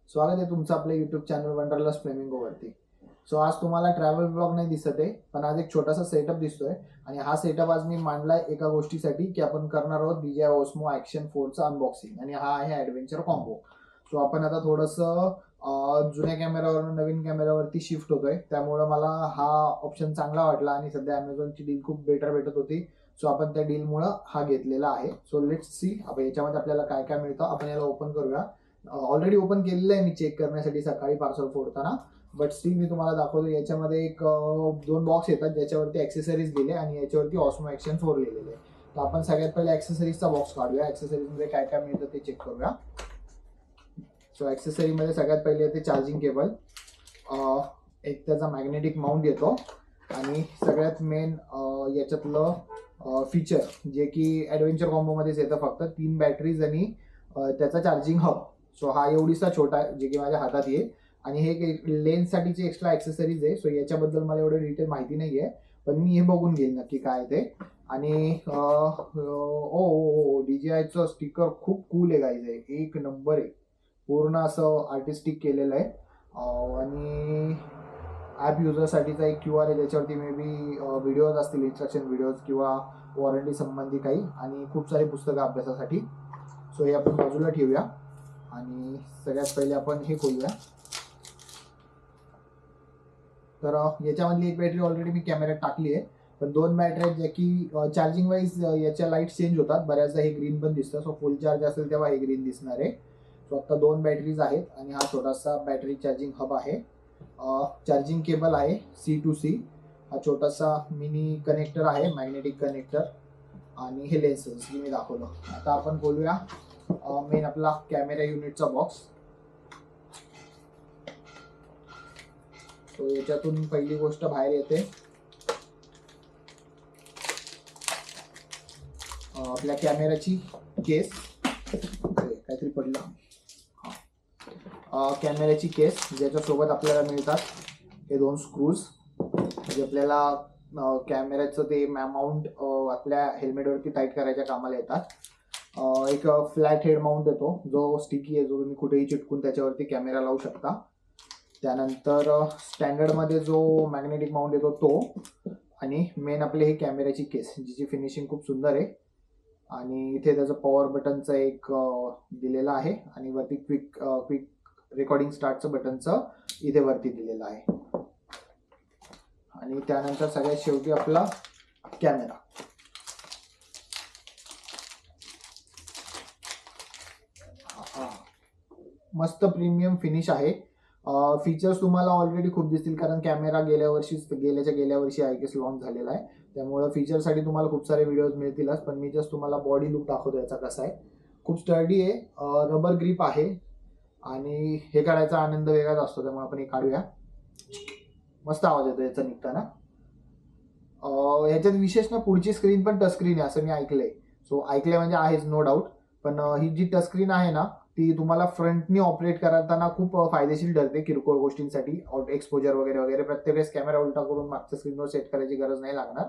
स्वागत आहे तुमचं आपल्या युट्यूब चॅनल वंडरलस्ट फ्लेमिंगोवरती. सो आज तुम्हाला ट्रॅव्हल ब्लॉग नाही दिसत आहे, पण आज एक छोटासा सेटअप दिसतोय. आणि हा सेटअप आज मी मांडलाय एका गोष्टीसाठी की आपण करणार आहोत DJI Osmo Action 4चं अनबॉक्सिंग, आणि हा आहे ॲडव्हेंचर कॉम्बो. सो आपण आता थोडंसं जुन्या कॅमेऱ्यावरून नवीन कॅमेऱ्यावरती शिफ्ट होतोय, त्यामुळं मला हा ऑप्शन चांगला वाटला आणि सध्या अमेझॉनची डील खूप बेटर भेटत होती. सो आपण त्या डीलमुळं हा घेतलेला आहे. सो लेट्स सी आपण याच्यामध्ये आपल्याला काय काय मिळतं. आपण याला ओपन करूया. ऑलरेडी ओपन केलेलं आहे मी चेक करण्यासाठी सकाळी पार्सल फोडताना, बट स्टिल मी तुम्हाला दाखवतो. याच्यामध्ये एक दोन बॉक्स येतात ज्याच्यावरती ॲक्सेसरीज दिले आणि याच्यावरती ऑस्मो ॲक्शन 4 लिहिलेले आहे. तर आपण सगळ्यात पहिले ॲक्सेसरीजचा बॉक्स काढूया. ॲक्सेसरीजमध्ये काय काय मिळतं ते चेक करूया. सो ॲक्सेसरीमध्ये सगळ्यात पहिले येते चार्जिंग केबल, एक त्याचा मॅग्नेटिक माउंट येतो, आणि सगळ्यात मेन याच्यातलं फीचर जे की ॲडव्हेंचर कॉम्बोमध्येच येतं, फक्त 3 बॅटरीज आणि त्याचा चार्जिंग हब. सो हा एवढीसा छोटा आहे जे की माझ्या हातात येईल. आणि हे लेन्ससाठीची एक्स्ट्रा ॲक्सेसरीज आहे. सो याच्याबद्दल मला एवढं डिटेल माहिती नाही आहे, पण मी हे बघून घेईन नक्की काय ते. आणि DJIचं स्टिकर खूप कूल आहे गाईज, आहे एक नंबर आहे. पूर्ण असं आर्टिस्टिक केलेलं आहे. आणि ॲप युजरसाठीचा एक QR आहे, ज्याच्यावरती मे बी व्हिडिओज असतील, इन्स्ट्रक्शन व्हिडिओज किंवा वॉरंटी संबंधी काही, आणि खूप सारी पुस्तकं अभ्यासासाठी. सो हे आपण बाजूला ठेवूया आणि सगळ्यात पहिले आपण हे खोलूया. तर याच्यामधली एक बॅटरी ऑलरेडी मी कॅमेऱ्यात टाकली आहे, पण 2 बॅटऱ्या ज्या की चार्जिंग वाईज याच्या लाईट चेंज होतात. बऱ्याचदा हे ग्रीन पण दिसतं. सो फुल चार्ज असेल तेव्हा हे ग्रीन दिसणार आहे. सो आता 2 बॅटरीज आहेत आणि हा छोटासा बॅटरी चार्जिंग हब आहे. चार्जिंग केबल आहे C to C. हा छोटासा मिनी कनेक्टर आहे, मॅग्नेटिक कनेक्टर. आणि हे लेन्सेस मी दाखवलं. आता आपण बोलूया मेन आपला कॅमेरा युनिटचा बॉक्स. तो याच्यातून पहिली गोष्ट बाहेर येते आपल्या कॅमेराची केस. काहीतरी पडलं. कॅमेऱ्याची केस, ज्याच्यासोबत आपल्याला मिळतात हे 2 स्क्रूज, जे आपल्याला कॅमेऱ्याचं ते माउंट आपल्या हेल्मेटवरती टाईट करायच्या कामाला येतात. एक फ्लॅट हेड माउंट येतो जो स्टिकी आहे, जो तुम्ही कुठेही चिटकून त्याच्यावरती कॅमेरा लावू शकता. त्यानंतर स्टँडर्डमध्ये जो मॅग्नेटिक माउंट येतो तो, आणि मेन आपले हे कॅमेऱ्याची केस, जिची फिनिशिंग खूप सुंदर आहे. आणि इथे त्याचं पॉवर बटनचं एक दिलेलं आहे, आणि वरती क्विक रेकॉर्डिंग स्टार्टचं बटनचं इथे वरती दिलेलं आहे. आणि त्यानंतर सगळ्यात शेवटी आपला कॅमेरा. मस्त प्रीमियम फिनिश आहे. फीचर्स तुम्हाला ऑलरेडी खूप दिसतील, कारण कॅमेरा गेल्या वर्षी आय गेस लॉन्च झालेला आहे. त्यामुळे फीचरसाठी तुम्हाला खूप सारे व्हिडिओज मिळतीलच, पण मी जस्ट तुम्हाला बॉडी लुक दाखवतो याचा कसा आहे. खूप स्टर्डी आहे, रबर ग्रिप आहे, आणि हे काढायचा आनंद वेगळाच असतो. त्यामुळे आपण हे काढूया. मस्त आवाज येतो याचा निघताना. ह्याच्यात विशेष ना, पुढची स्क्रीन पण टच स्क्रीन आहे असं मी ऐकलंय. सो ऐकलंय म्हणजे आहेच नो डाऊट, पण ही जी टच स्क्रीन आहे ना, ती तुम्हाला फ्रंटनी ऑपरेट करताना खूप फायदेशीर ठरते किरकोळ गोष्टींसाठी. एक्सपोजर वगैरे वगैरे प्रत्येक वेळेस कॅमेरा उलटा करून मागच्या स्क्रीनवर सेट करायची गरज नाही लागणार.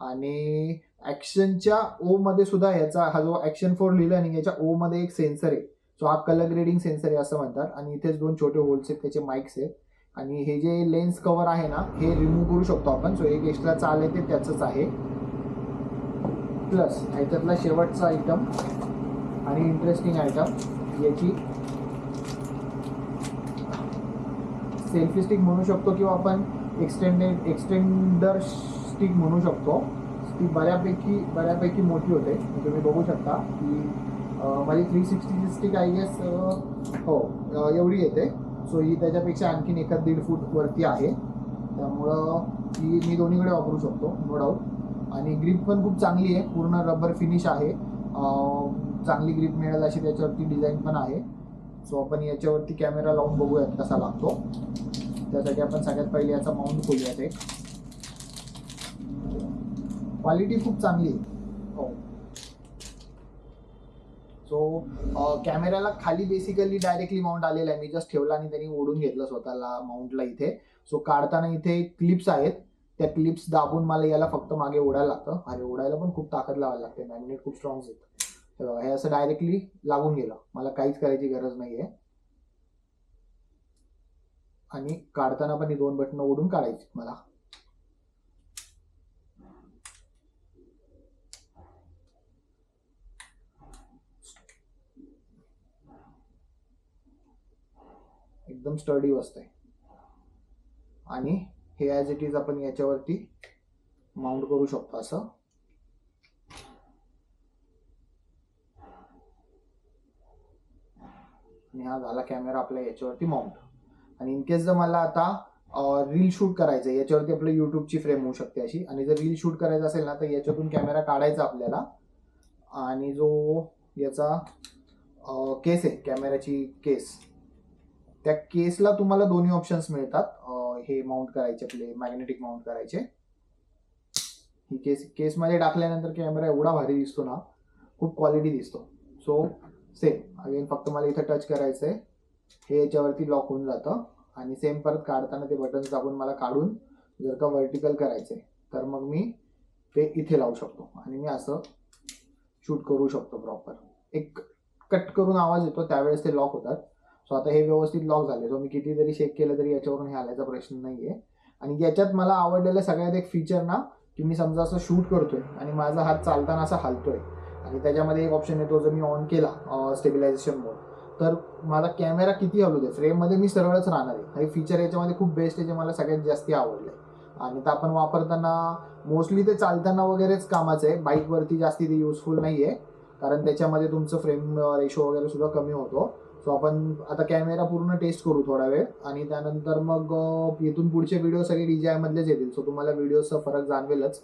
आणि ॲक्शनच्या O मध्ये सुद्धा ह्याचा हा जो ॲक्शन 4 लिहिलं, आणि याच्या O मध्ये एक सेन्सर आहे. सो हा कलर ग्रेडिंग सेन्सर आहे असं म्हणतात. आणि इथेच 2 छोटे होल्स आहेत, त्याचे माइक्स आहेत. आणि हे जे लेन्स कव्हर आहे ना, हे रिमूव्ह करू शकतो आपण. सो एक एक्स्ट्राचं आलं ते त्याचंच आहे. प्लस ह्याच्यातला शेवटचा आयटम आणि इंटरेस्टिंग आयटम, याची सेल्फी स्टिक म्हणू शकतो किंवा आपण एक्सटेंडर स्टिक म्हणू शकतो. ती बऱ्यापैकी मोठी होते. तुम्ही बघू शकता की माझी 360ची स्टिक आय गेस एवढी येते. सो ही त्याच्यापेक्षा आणखीन 1-1.5 फूट वरती आहे. त्यामुळं ही मी दोन्हीकडे वापरू शकतो नो डाऊट. आणि ग्रिप पण खूप चांगली आहे, पूर्ण रबर फिनिश आहे. चांगली ग्रिप मिळेल अशी त्याच्यावरती डिझाईन पण आहे. सो आपण याच्यावरती कॅमेरा लावून बघूयात कसा लागतो. त्यासाठी आपण सगळ्यात पहिले याचा माउंट खोलूयात. एक क्वालिटी खूप चांगली आहे. हो. सो कॅमेऱ्याला खाली बेसिकली डायरेक्टली माउंट आलेला आहे. मी जस्ट ठेवला आणि त्यांनी ओढून घेतलं स्वतःला माउंटला इथे. सो काढताना इथे क्लिप्स आहेत, त्या क्लिप्स दाबून मला याला फक्त मागे ओढायला लागतं. आणि ओढायला पण खूप ताकद लावायला लागते, मॅग्नेट खूप स्ट्रॉंग आहे. हे असं डायरेक्टली लागून गेलं, मला काहीच करायची गरज नाही आहे. आणि काढताना पण ही 2 बटणं ओढून काढायची मला. एकदम स्टडी बसतंय. आणि हे ॲज इट इज आपण याच्यावरती माउंट करू शकतो असं. आणि हा झाला कॅमेरा आपला याच्यावरती माउंट. आणि इन केस जर मला आता रील शूट करायचं आहे, याच्यावरती आपलं युट्यूबची फ्रेम होऊ शकते अशी. आणि जर रील शूट करायचं असेल ना तर याच्यातून कॅमेरा काढायचा आपल्याला. आणि जो याचा केस आहे, कॅमेराची केस, त्या केसला तुम्हाला दोन्ही ऑप्शन्स मिळतात. हे माउंट करायचे, आपले मॅग्नेटिक माउंट करायचे. ही केसमध्ये टाकल्यानंतर कॅमेरा एवढा भारी दिसतो ना, खूप क्वालिटी दिसतो. सो सेम अगेन फक्त मला इथं टच करायचं आहे, हे याच्यावरती लॉक होऊन जातं. आणि सेम परत काढताना ते बटन दाबून मला काढून जर का व्हर्टिकल करायचं आहे तर मग मी ते इथे लावू शकतो आणि मी असं शूट करू शकतो प्रॉपर. एक कट करून आवाज येतो त्यावेळेस ते लॉक होतात. सो आता हे व्यवस्थित लॉक झाले. सो मी किती जरी शेक केलं तरी याच्यावरून हे आल्याचा प्रश्न नाही आहे. आणि याच्यात मला आवडलेलं सगळ्यात एक फीचर ना, की मी समजा असं शूट करतोय आणि माझा हात चालताना असा हलतोय आणि त्याच्यामध्ये एक ऑप्शन येतो, जर मी ऑन केला स्टेबिलायझेशन मोड, तर माझा कॅमेरा किती हलू दे फ्रेममध्ये मी सरळच राहणार आहे. हे फीचर याच्यामध्ये खूप बेस्ट आहे, जे मला सगळ्यात जास्त आवडलं आहे. आणि ते आपण वापरताना मोस्टली ते चालताना वगैरेच कामाचं आहे. बाईकवरती जास्ती ते युजफुल नाही आहे, कारण त्याच्यामध्ये तुमचं फ्रेम रेशो वगैरे सुद्धा कमी होतो. सो आपण आता कॅमेरा पूर्ण टेस्ट करू थोडा वेळ आणि त्यानंतर मग इथून पुढचे व्हिडिओ सगळे DJI मधलेच येतील. सो तुम्हाला व्हिडिओचा फरक जाणवेलच.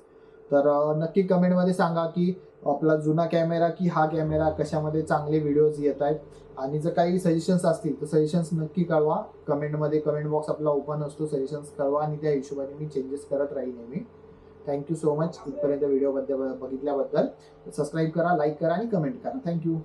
तर नक्की कमेंटमध्ये सांगा की आपला जुना कॅमेरा की हा कॅमेरा, कशामध्ये चांगले व्हिडिओज येत आहेत. आणि जर काही सजेशन्स असतील तर सजेशन्स नक्की कळवा कमेंटमध्ये. कमेंट बॉक्स आपला ओपन असतो, सजेशन्स कळवा आणि त्या हिशोबाने मी चेंजेस करत राहील नेहमी. थँक्यू सो मच इथपर्यंत व्हिडिओ बघितल्याबद्दल. सबस्क्राईब करा, लाईक करा आणि कमेंट करा. थँक्यू.